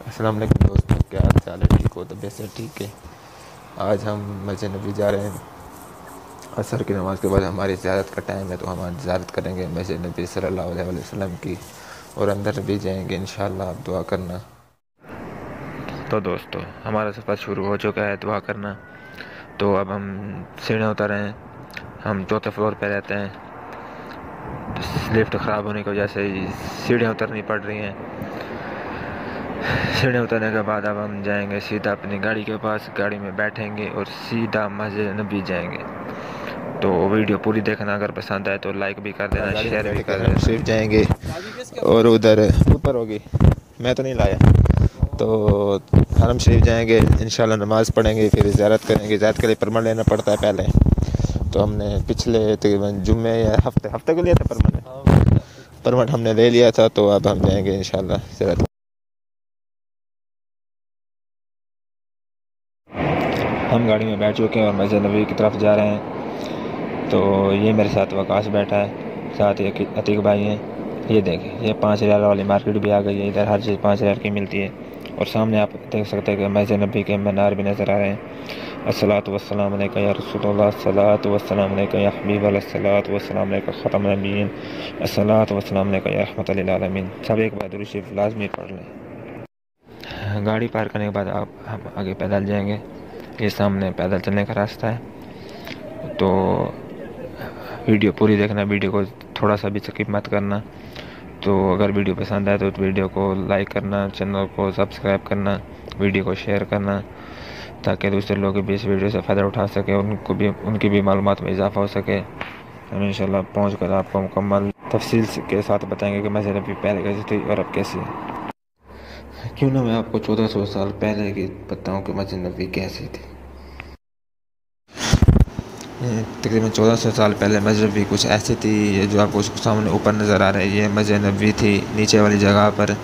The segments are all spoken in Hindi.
अस्सलाम वालेकुम दोस्तों, क्या हाल चाल है? ठीक हो? तबीयत से ठीक है। आज हम मस्जिद नबी जा रहे हैं। असर की नमाज़ के बाद हमारी ज़ियारत का टाइम है, तो हम आज ज़ियारत करेंगे मस्जिद नबी सल्लल्लाहु अलैहि वसल्लम की, और अंदर भी जाएंगे इंशाअल्लाह। आप दुआ करना। तो दोस्तों, हमारा सफ़र शुरू हो चुका है, दुआ करना। तो अब हम सीढ़ियाँ उतर रहे हैं। हम चौथे फ्लोर पे रहते हैं, तो लिफ्ट ख़राब होने की वजह से सीढ़ियाँ उतरनी पड़ रही हैं। सीढ़ियाँ उतरने के बाद अब हम जाएंगे सीधा अपनी गाड़ी के पास, गाड़ी में बैठेंगे और सीधा मस्जिद नबी जाएंगे। तो वीडियो पूरी देखना, अगर पसंद आए तो लाइक भी कर देना, शेयर भी कर देना। शरीफ जाएंगे और उधर ऊपर होगी, मैं तो नहीं लाया। तो हरम शरीफ जाएंगे इंशाल्लाह, नमाज़ पढ़ेंगे, फिर ज़ियारत करेंगे। ज़ियारत के लिए परमिट लेना पड़ता है पहले। तो हमने पिछले तकरीबन जुम्मे या हफ्ते को लिया था परमिट हमने ले लिया था। तो अब हम जाएंगे इंशाल्लाह ज़ियारत। हम गाड़ी में बैठ चुके हैं और मस्जिद नबी की तरफ जा रहे हैं। तो ये मेरे साथ वकास बैठा है, साथ ही अतीक भाई हैं। ये देखें, ये 5,000 वाली मार्केट भी आ गई है। इधर हर चीज़ 5,000 की मिलती है। और सामने आप देख सकते हैं कि मस्जिद नबी के मीनार भी नज़र आ रहे हैं। अस्सलातु वस्सलाम अलैका या रसूलल्लाह, अस्सलातु वस्सलाम अलैका या हबीब अल्लाह, अस्सलातु वस्सलाम अलैका ख़तमुन नबिय्यीन, अस्सलातु वस्सलाम अलैका या रहमतल लिल आलमीन। सब एक बार दुरूद शरीफ लाज़मी पढ़ लें। गाड़ी पार करने के बाद हम आगे पैदल जाएंगे। ये सामने पैदल चलने का रास्ता है। तो वीडियो पूरी देखना, वीडियो को थोड़ा सा भी स्किप मत करना। तो अगर वीडियो पसंद आए तो वीडियो को लाइक करना, चैनल को सब्सक्राइब करना, वीडियो को शेयर करना, ताकि दूसरे लोग भी इस वीडियो से फ़ायदा उठा सके, उनकी भी मालूमात में इजाफ़ा हो सके। हम इंशाल्लाह पहुँच कर आपको मुकम्मल तफसील के साथ बताएंगे कि मस्जिद नबी पहले कैसी थी और अब कैसी है। क्यों ना मैं आपको 1400 साल पहले की बताऊँ कि मस्जिद नबी कैसी थी। तकरीबन 1400 साल पहले मस्जिद नबी कुछ ऐसी थी। ये जो आपको सामने ऊपर नज़र आ रहा है, ये मस्जिद नबी थी। नीचे वाली जगह पर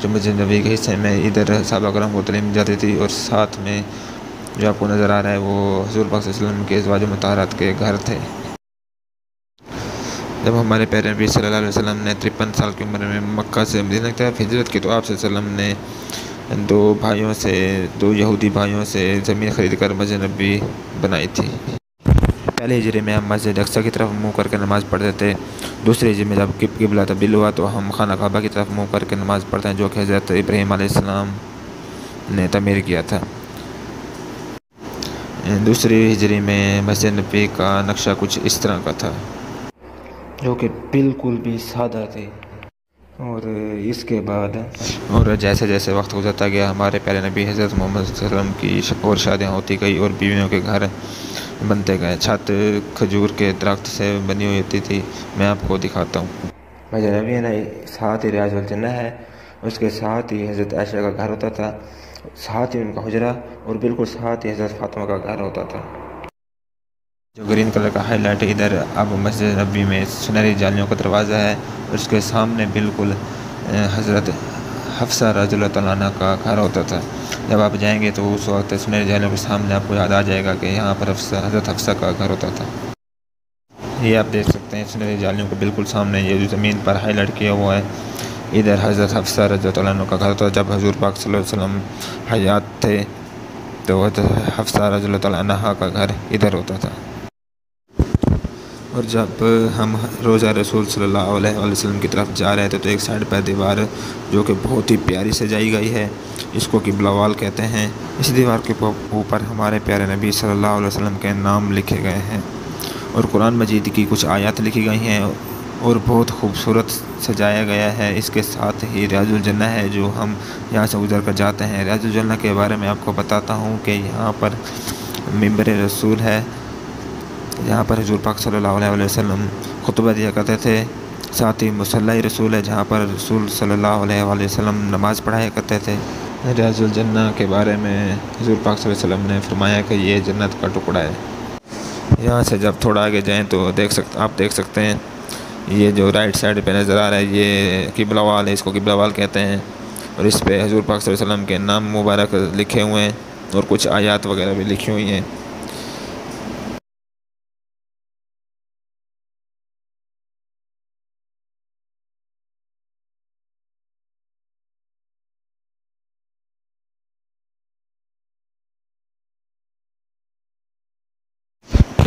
जो मस्जिद नबी के हिस्से में, इधर सहाबा करम को तालीम दी जाती थी, और साथ में जो आपको नज़र आ रहा है वो हुज़ूर पाक सल्लल्लाहु अलैहि वसल्लम के अज़वाज मुतहहरात के घर थे। जब हमारे प्यारे नबी सल्लल्लाहु अलैहि वसल्लम ने 53 साल की उम्र में मक्का से मदीना की तरफ हिजरत की, तो आप सल्लल्लाहु अलैहि वसल्लम ने दो यहूदी भाइयों से ज़मीन ख़रीद कर मस्जिद नबी बनाई थी। पहले हिजरे में हम मस्जिद अक्सा की तरफ मुँह करके नमाज़ पढ़ते थे। दूसरे हिजरे में जब किबला तब्दील हुआ तो हम खाना काबा की तरफ मुँह करके नमाज़ पढ़ते हैं, जो कि हज़रत इब्राहीम अलैहिस्सलाम ने तमीर किया था। दूसरी हिजरी में मस्जिद नबी का नक्शा कुछ इस तरह का था, जो कि बिल्कुल भी सादा थी। और इसके बाद और जैसे जैसे वक्त गुजरता गया, हमारे प्यारे नबी हज़रत मोहम्मद सल्लल्लाहु अलैहि वसल्लम की और शादियाँ होती गई और बीवियों के घर बनते गए। छत खजूर के दरख्त से बनी हुई होती थी। मैं आपको दिखाता हूँ। मस्जिद नबी ने साथ ही रियाजुल जन्नह है, उसके साथ ही हज़रत आयशा का घर होता था, साथ ही उनका हुजरा, और बिल्कुल साथ ही हज़रत फातिमा का घर होता था। जो ग्रीन कलर का हाईलाइट है, इधर अब मस्जिद नबी में सुनहरी जालियों का दरवाज़ा है, और उसके सामने बिल्कुल हज़रत हफ्सा रज़ियल्लाहु तआला अन्हा का घर होता था। जब आप जाएंगे तो उस वक्त सुनहरी जालियों के सामने आपको याद आ जाएगा कि यहाँ पर हज़रत हफ्सा का घर होता था। ये आप देख सकते हैं सुनहरी जालियों के बिल्कुल सामने, ये जो ज़मीन पर हाईलाइट किया हुआ है, इधर हज़रत हफ्सा रज़ियल्लाहु तआला अन्हा का घर था। जब हज़ूर पाक सल्लल्लाहु अलैहि वसल्लम हयात थे तो हफ्सा रज़ियल्लाहु तआला अन्हा का घर इधर होता था। और जब हम रोज़ा रसूल सल्लल्लाहु अलैहि वसल्लम की तरफ जा रहे थे, तो एक साइड पर दीवार जो कि बहुत ही प्यारी सजाई गई है, इसको किबला वाल कहते हैं। इस दीवार के ऊपर हमारे प्यारे नबी सल्लल्लाहु अलैहि वसल्लम के नाम लिखे गए हैं, और कुरान मजीद की कुछ आयत लिखी गई हैं, और बहुत खूबसूरत सजाया गया है। इसके साथ ही रियाजुल जन्नह है, जो हम यहाँ से गुजर कर जाते हैं। रियाजुल जन्नह के बारे में आपको बताता हूँ कि यहाँ पर मिंबर रसूल है, जहाँ पर हुज़ूर पाक सल्लल्लाहु अलैहि वसल्लम खुतबा दिया करते थे। साथ ही मुसल्ला रसूल है, जहाँ पर रसूल सल्लल्लाहु अलैहि वसल्लम नमाज़ पढ़ाया करते थे। रियाजुल जन्नह के बारे में हुज़ूर पाक सल्लल्लाहु अलैहि वसल्लम ने फरमाया कि ये जन्नत का टुकड़ा है। यहाँ से जब थोड़ा आगे जाएँ तो आप देख सकते हैं, ये जो राइट साइड पे नज़र आ रहा है, ये किबला वाल है, इसको किबला वाल कहते हैं। और इस पे हुज़ूर पाक सल्लल्लाहु अलैहि वसल्लम के नाम मुबारक लिखे हुए हैं, और कुछ आयत वगैरह भी लिखी हुई हैं।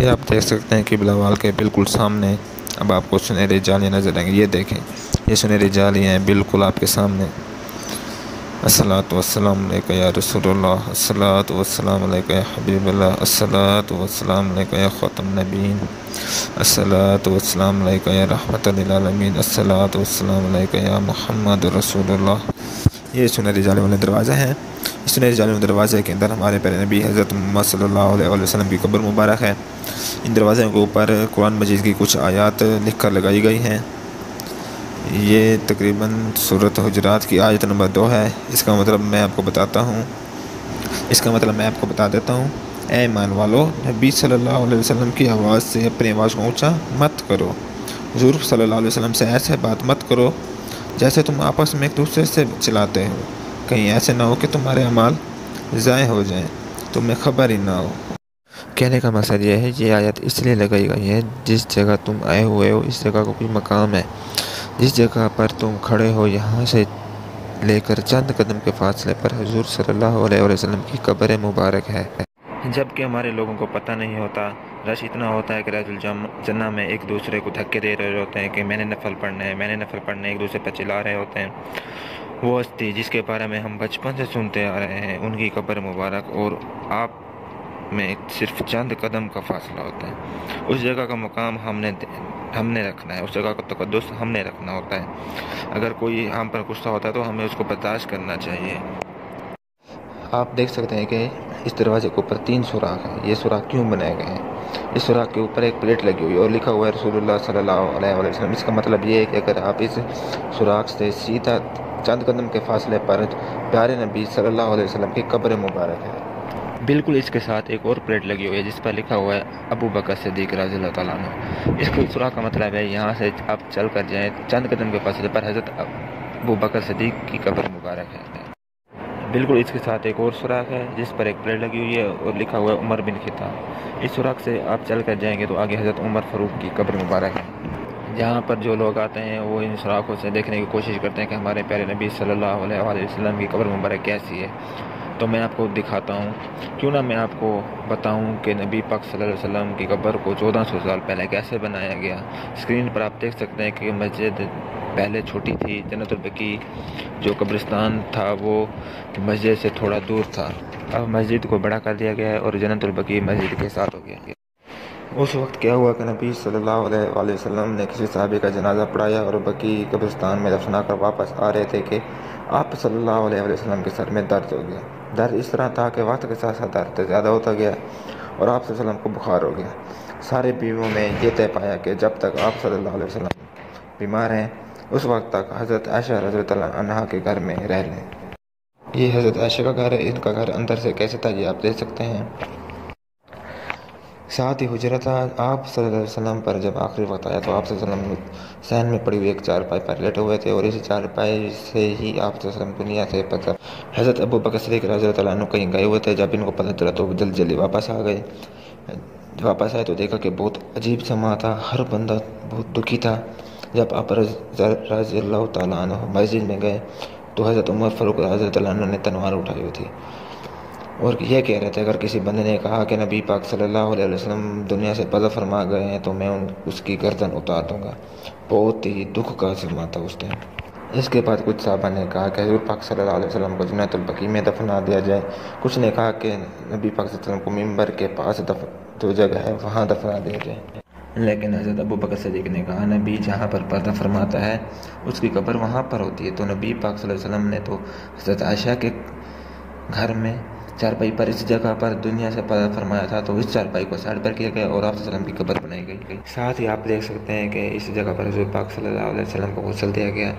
ये आप देख सकते हैं किबला वाल के बिल्कुल सामने अब आपको सुनहरी जालियाँ नज़र आएंगी। ये देखें, ये सुनहरी जालियाँ हैं बिल्कुल आपके सामने। अस्सलातु वस्सलाम अलैका या रसूलुल्लाह, अस्सलातु वस्सलाम अलैका या हबीबल्लाह, अस्सलातु वस्सलाम अलैका या ख़ातमुन नबीय्यीन, अस्सलातु वस्सलाम अलैका या रहमतल लिल आलमीन, अस्सलातु वस्सलाम अलैका या मुहम्मद रसूलुल्लाह। ये सुनहरी जाली वाले दरवाज़ा है। इस सुनहरी जाली वाले दरवाज़े के अंदर हमारे प्यारे नबी हज़रत मोहम्मद सल्लल्लाहु अलैहि वसल्लम की कब्र मुबारक है। इन दरवाज़ों के ऊपर कुरान मजीद की कुछ आयत लिख कर लगाई गई हैं। ये तकरीबन सूरत हुजरात की आयत नंबर 2 है। इसका मतलब मैं आपको बता देता हूँ। ऐ ईमान वालो, नबी सल्लल्लाहु अलैहि वसल्लम की आवाज़ से अपनी आवाज़ को ऊँचा मत करो। हुज़ूर सल्लल्लाहु अलैहि वसल्लम से ऐसे बात मत करो जैसे तुम आपस में एक दूसरे से चिल्लाते हो। कहीं ऐसे ना हो कि तुम्हारे अमाल ज़ाय हो जाएं, तुम्हें खबर ही ना हो। कहने का मकसद यह है, ये आयत इसलिए लगाई गई है, जिस जगह तुम आए हुए हो इस जगह को कोई मकाम है। जिस जगह पर तुम खड़े हो यहाँ से लेकर चंद कदम के फासले पर हुज़ूर सल्लल्लाहु अलैहि वसल्लम की कब्र मुबारक है। जबकि हमारे लोगों को पता नहीं होता, रश इतना होता है कि राजुल जन्ना में एक दूसरे को धक्के दे रहे होते हैं कि मैंने नफल पढ़ना है, एक दूसरे पर चिल्ला रहे होते हैं। वो हस्ती जिसके बारे में हम बचपन से सुनते आ रहे हैं, उनकी कब्र मुबारक और आप में सिर्फ चंद कदम का फासला होता है। उस जगह का मुकाम हमने रखना है, उस जगह का तकद्दुस हमने रखना होता है। अगर कोई हम पर गुस्सा होता है तो हमें उसको बर्दाश्त करना चाहिए। आप देख सकते हैं कि इस दरवाजे के ऊपर 3 सुराख हैं। ये सुराख क्यों बनाए गए हैं? इस सुराख के ऊपर एक प्लेट लगी हुई है और लिखा हुआ है रसूलुल्लाह सल्लल्लाहु अलैहि वसल्लम। इसका मतलब ये है कि अगर आप इस सुराख से सीधा चंद कदम के फासले पर प्यारे नबी सल्लल्लाहु अलैहि वसल्लम की कब्र मुबारक है। बिल्कुल इसके साथ एक और प्लेट लगी हुई है जिस पर लिखा हुआ है अबू बकर सिद्दीक़ रज़ियल्लाहु तआला अन्हु। इसके सुराख का मतलब है यहाँ से आप चल कर जाएँ, चंद कदम के फासले पर हज़रत अबू बकर सिद्दीक़ की कब्र मुबारक है। बिल्कुल इसके साथ एक और सुराख है जिस पर एक प्लेट लगी हुई है और लिखा हुआ है उमर बिन खित्ताब। इस सुराख से आप चल कर जाएंगे तो आगे हज़रत उमर फ़ारूक की कब्र मुबारक है। जहाँ पर जो लोग आते हैं वो इन सुराखों से देखने की कोशिश करते हैं कि हमारे प्यारे नबी सल्लल्लाहु अलैहि वसल्लम की कब्र मुबारक कैसी है। तो मैं आपको दिखाता हूँ, क्यों ना मैं आपको बताऊँ कि नबी पाक सल्लल्लाहु अलैहि वसल्लम की कब्र को 1400 साल पहले कैसे बनाया गया। स्क्रीन पर आप देख सकते हैं कि मस्जिद पहले छोटी थी। जन्नतुल बकी जो कब्रिस्तान था वो मस्जिद से थोड़ा दूर था। अब मस्जिद को बड़ा कर दिया गया है और जन्नतुल बकी मस्जिद के साथ हो गया। उस वक्त क्या हुआ कि नबी सल्लल्लाहु अलैहि वसल्लम ने किसी साहबी का जनाजा पढ़ाया और बकी कब्रिस्तान में दफना कर वापस आ रहे थे कि आप सल्लल्लाहु अलैहि वसल्लम के सर में दर्द हो गया। दर्द इस तरह था कि वक्त के साथ साथ दर्द ज़्यादा होता गया और आप सल्लल्लाहु अलैहि वसल्लम को बुखार हो गया। सारे बीवियों ने ये तय पाया कि जब तक आप सल्लल्लाहु अलैहि वसल्लम बीमार हैं उस वक्त तक हज़रत आयशा रज़ियल्लाहु अन्हा के घर में रह लें। ये हज़रत आयशा का घर है। इनका घर अंदर से कैसे था ये आप देख सकते हैं। साथ ही हुजरत आप सल्लल्लाहु अलैहि वसल्लम पर जब आखिरी वक्त आया तो आप सल्लल्लाहु अलैहि वसल्लम सहन में पड़ी हुई एक चारपाई पर लेटे हुए थे और इसी चारपाई से ही आप सल्लल्लाहु अलैहि वसल्लम दुनिया से पता। हज़रत अबू बकर सिद्दीक़ रज़ियल्लाहु अन्हु कहीं गए हुए थे। जब इनको पता चला तो जल्दी वापस आ गए। वापस आए तो देखा कि बहुत अजीब समा था, हर बंदा बहुत दुखी था। जब आप रज़ियल्लाहु तआला अन्हु मस्जिद में गए तो हज़रत उमर फ़ारूक रज़ियल्लाहु अन्हु ने तलवार उठाई हुई थी और यह कह रहे थे अगर किसी बंदे ने कहा कि नबी पाक सल्लल्लाहु अलैहि वसल्लम दुनिया से पर्दा फरमा गए हैं तो मैं उसकी गर्दन उतार दूंगा। बहुत ही दुख का समा था उस टाइम। इसके बाद कुछ साहबा ने कहा कि हुज़ूर पाक सल्लल्लाहु अलैहि वसल्लम को जन्नतुल बकी में दफना दिया जाए। कुछ ने कहा कि नबी पाक सल्लल्लाहु अलैहि वसल्लम को मिंबर के पास जो जगह है वहाँ दफना दिया जाए। लेकिन हज़रत अबू बकर सिद्दीक़ ने कहा नबी जहाँ पर पर्दा फरमाता है उसकी कब्र वहाँ पर होती है। तो नबी पाक सल्लल्लाहु अलैहि वसल्लम ने तो हज़रत आयशा के घर में चारपाई पर इस जगह पर दुनिया से पर्दा फरमाया था तो इस चारपाई को साइड पर किया गया और आप सल्लम की कब्र बनाई गई। साथ ही आप देख सकते हैं कि इस जगह पर हुज़ूर पाक सल्लल्लाहु अलैहि वसल्लम को गुस्ल दिया गया।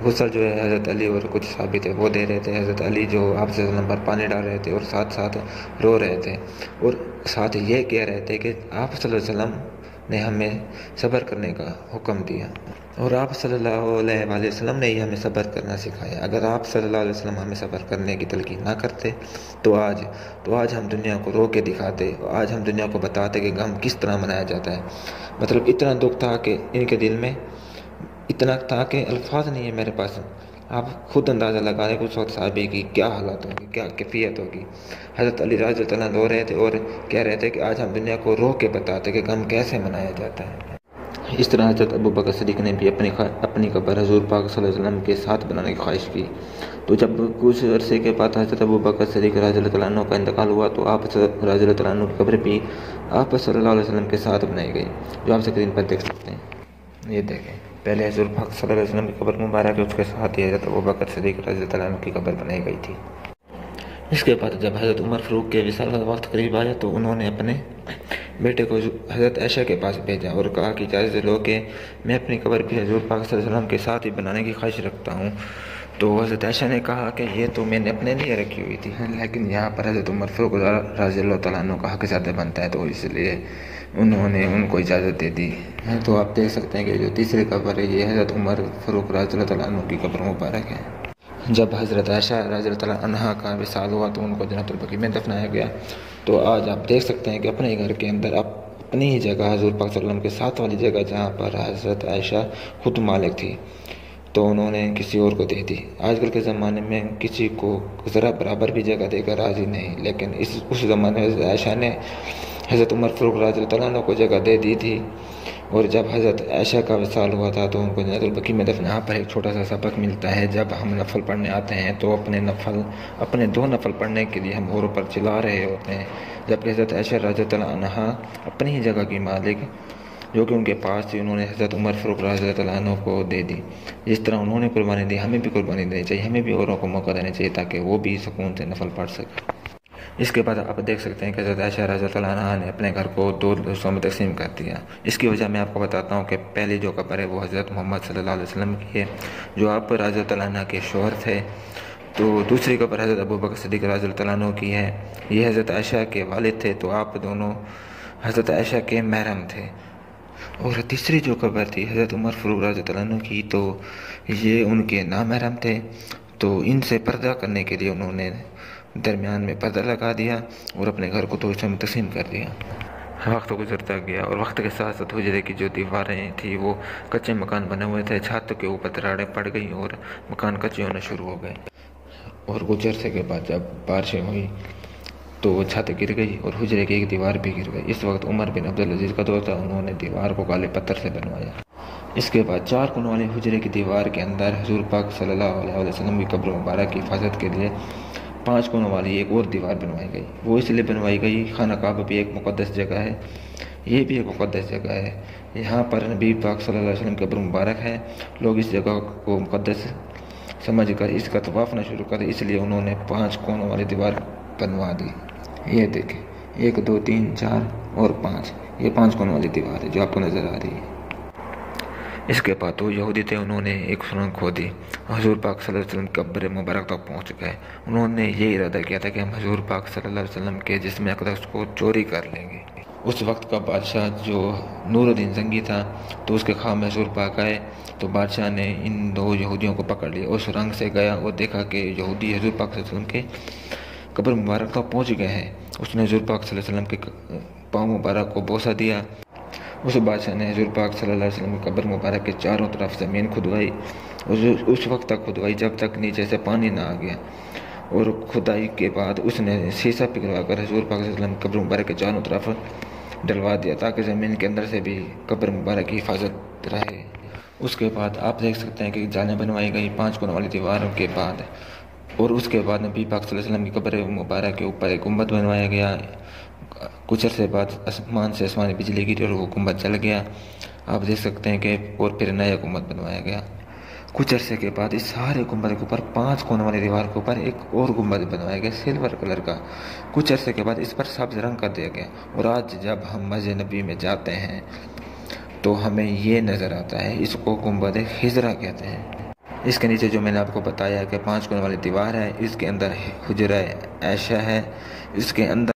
गुस्ल जो है हज़रत अली और कुछ साहबी थे वो दे रहे थे। हज़रत अली जो आप सल्लम पर पानी डाल रहे थे और साथ साथ रो रहे थे और साथ ये कह रहे थे कि आप सल्लल्लाहु अलैहि वसल्लम ने हमें सब्र करने का हुक्म दिया और आप सल्लल्लाहु अलैहि वसल्लम ने ही हमें सब्र करना सिखाया। अगर आप सल्लल्लाहु अलैहि वसल्लम हमें सब्र करने की तलकीन ना करते तो आज हम दुनिया को रो के दिखाते, आज हम दुनिया को बताते कि गम किस तरह मनाया जाता है। मतलब इतना दुख था कि इनके दिल में, इतना था कि अल्फाज नहीं है मेरे पास आप खुद अंदाज़ा लगा लें उस वक्त साहबी की क्या हालत होगी, क्या कैफियत होगी। हज़रत अली रज़ी अल्लाह अन्हु रो रहे थे और कह रहे थे कि आज हम दुनिया को रो के बताते कि गम कैसे मनाया जाता है। इस तरह हज़रत अबू बकर सिद्दीक़ ने भी अपनी कब्र हज़ूर पाक सल्लल्लाहु अलैहि वसल्लम के साथ बनाने की ख्वाहिश की। तो जब कुछ अरसे के बाद हज़रत अबू बकर सिद्दीक़ रज़ियल्लाहु अन्हु का इंतकाल हुआ तो आप रज़ियल्लाहु अन्हु की कब्र भी आप सल्लल्लाहु अलैहि वसल्लम के साथ बनाई गई, जो आप स्क्रीन पर देख सकते हैं। ये देखें, पहले हज़ूर पाक सल्लल्लाहु अलैहि वसल्लम की कब्र मुबारक है, उसके साथ ही हज़रत अबू बकर सिद्दीक़ रज़ियल्लाहु अन्हु की कब्र बनाई गई थी। इसके बाद जब हज़रत उमर फ़ारूक के विसाल का वक्त करीब आया तो उन्होंने अपने बेटे को हज़रत आयशा के पास भेजा और कहा कि इजाज़त लो कि मैं अपनी कब्र भी हज़ूर पाक सल्लल्लाहु अलैहि वसल्लम के साथ ही बनाने की ख्वाहिश रखता हूँ। तो हज़रत आयशा ने कहा कि ये तो मैंने अपने लिए रखी हुई थी, लेकिन यहाँ पर हज़रत उमर फ़ारूक रज़ियल्लाहु तआला अन्हु का हक़ ज़्यादा बनता है, तो इसलिए उन्होंने उनको इजाज़त दे दी है। तो आप देख सकते हैं कि जो तीसरी कब्र है ये हज़रत उमर फ़ारूक रज़ियल्लाहु तआला अन्हु की कब्र मुबारक है। जब हज़रत आयशा रज़ियल्लाहु तआला अन्हा का विसाल हुआ तो उनको जन्नतुल बकी में दफनाया गया। तो आज आप देख सकते हैं कि अपने घर के अंदर अपनी ही जगह हज़ूर पाक सल्लल्लाहु अलैहि वसल्लम के साथ वाली जगह जहाँ पर हज़रत आयशा खुद मालिक थी तो उन्होंने किसी और को दे दी। आजकल के ज़माने में किसी को ज़रा बराबर भी जगह देकर राज़ी नहीं, लेकिन उस ज़माने में हज़रत आयशा ने हज़रत उमर फ़ारूक रज़ियल्लाहु तआला अन्हु को जगह दे दी थी। और जब हज़रत आयशा का विसाल हुआ था तो उनको जन्नतुल बकी में दफन। यहाँ पर एक छोटा सा सबक मिलता है, जब हम नफल पढ़ने आते हैं तो अपने 2 नफल पढ़ने के लिए हम औरों पर चिल्ला रहे होते हैं, जबकि हज़रत आयशा रज़ियल्लाहु अन्हा अपनी ही जगह की मालिक जो कि उनके पास थी, उन्होंने हज़रत उमर फ़ारूक रज़ियल्लाहु अन्हु को दे दी। जिस तरह उन्होंने कुर्बानी दी, हमें भी कुर्बानी देनी चाहिए, हमें भी औरों को मौका देना चाहिए ताकि वो भी सुकून से नफल पढ़ सकें। इसके बाद आप देख सकते हैं कि हज़रत आयशा रज़ियल्लाहु अन्हा ने अपने घर को 2 हिस्सों में तकसीम कर दिया। इसकी वजह मैं आपको बताता हूँ कि पहली जो कब्र है वो हज़रत मोहम्मद सल्लल्लाहु अलैहि वसल्लम की है, जो आप रज़ियल्लाहु अन्हा के शौहर थे। तो दूसरी कब्र हज़रत अबू बकर सिद्दीक़ रज़ियल्लाहु अन्हु की है, ये हज़रत आयशा के वालिद थे, तो आप दोनों हज़रत आयशा के महरम थे। और तीसरी जो कब्र थी हज़रत उमर फ़ारूक रज़ियल्लाहु अन्हु की, तो ये उनके नामहरम थे, तो इनसे पर्दा करने के लिए उन्होंने दरमियान में पर्दा लगा दिया और अपने घर को 2 हिस्सों में तकसीम कर दिया। वक्त गुजरता गया और वक्त के साथ साथ हुजरे की जो दीवारें थी वो कच्चे मकान बने हुए थे, छत के ऊपर दरारें पड़ गई और मकान कच्चे होने शुरू हो गए। और कुछ अरसे के बाद जब बारिशें हुई तो वो छत गिर गई और हुजरे की एक दीवार भी गिर गई। इस वक्त उमर बिन अब्दुल अजीज़ का दौर था, उन्होंने दीवार को काले पत्थर से बनवाया। इसके बाद 4 कोनों वाले हुजरे की दीवार के अंदर हज़ूर पाक सल्लल्लाहु अलैहि वसल्लम की कब्र मुबारक की हिफाजत के लिए 5 कोनों वाली एक और दीवार बनवाई गई। वो इसलिए बनवाई गई, खाना काबा भी एक मुक़द्दस जगह है, ये भी एक मुक़द्दस जगह है, यहाँ पर नबी पाक सल्लल्लाहु अलैहि वसल्लम की कब्र मुबारक है। लोग इस जगह को मुक़द्दस समझ कर इसका तवाफ़ न शुरू करें, इसलिए उन्होंने 5 कोनों वाली दीवार बनवा दी। ये देखें, 1 2 3 4 और 5, ये 5 कोनों वाली दीवार है जो आपको नज़र आ रही है। इसके बाद तो यहूदी थे, उन्होंने एक सुरंग खोदी, हज़ूर पाक सल्लल्लाहु अलैहि वसल्लम की कब्र मुबारक तक पहुँच गए। उन्होंने ये इरादा किया था कि हम हज़ूर पाक सल्लल्लाहु अलैहि वसल्लम के जिस्म अक़दस को चोरी कर लेंगे। उस वक्त का बादशाह जो नूरुद्दीन ज़ंगी था, तो उसके ख्वाब में हज़ूर पाक आए, तो बादशाह ने इन 2 यहूदियों को पकड़ लिया। उस सुरंग से गया और देखा कि यहूदी हज़ूर पाक सल्लल्लाहु अलैहि वसल्लम के कब्र मुबारक तक पहुँच गए हैं। उसने हज़ूर पाक सल्लल्लाहु अलैहि वसल्लम के पाँव मुबारक को बोसा दिया। उस बादशाह ने हज़ूर पाक सल्लल्लाहु अलैहि वसल्लम की कब्र मुबारक के चारों तरफ ज़मीन खुदवाई, उस वक्त तक खुदवाई जब तक नीचे से पानी ना आ गया। और खुदाई के बाद उसने शीशा पिघलवा कर हज़ूर पाक सल्लल्लाहु अलैहि वसल्लम की कब्र मुबारक के चारों तरफ डलवा दिया ताकि ज़मीन के अंदर से भी कब्र मुबारक की हिफाजत रहे। उसके बाद आप देख सकते हैं कि जालें बनवाई गई 5 कोनों वाली दीवारों के बाद, और उसके बाद नबी पाक सल्लल्लाहु अलैहि वसल्लम की कब्र मुबारक के ऊपर एक गुंबद बनवाया गया। कुछ अरसे बाद आसमान से आसमानी बिजली गिरी और वो गुंबद जल गया, आप देख सकते हैं कि, और फिर नया गुंबद बनवाया गया। कुछ अरसे के बाद इस सारे गुंबद के ऊपर 5 कोनों वाली दीवार के ऊपर एक और गुंबद बनवाया गया सिल्वर कलर का। कुछ अरसे के बाद इस पर सब्ज़ रंग कर दिया गया, और आज जब हम मस्जिद नबी में जाते हैं तो हमें ये नज़र आता है, इसको गुंबद हिजरा कहते हैं। इसके नीचे जो मैंने आपको बताया कि 5 कोनों वाली दीवार है, इसके अंदर हुजरा आयशा है, इसके अंदर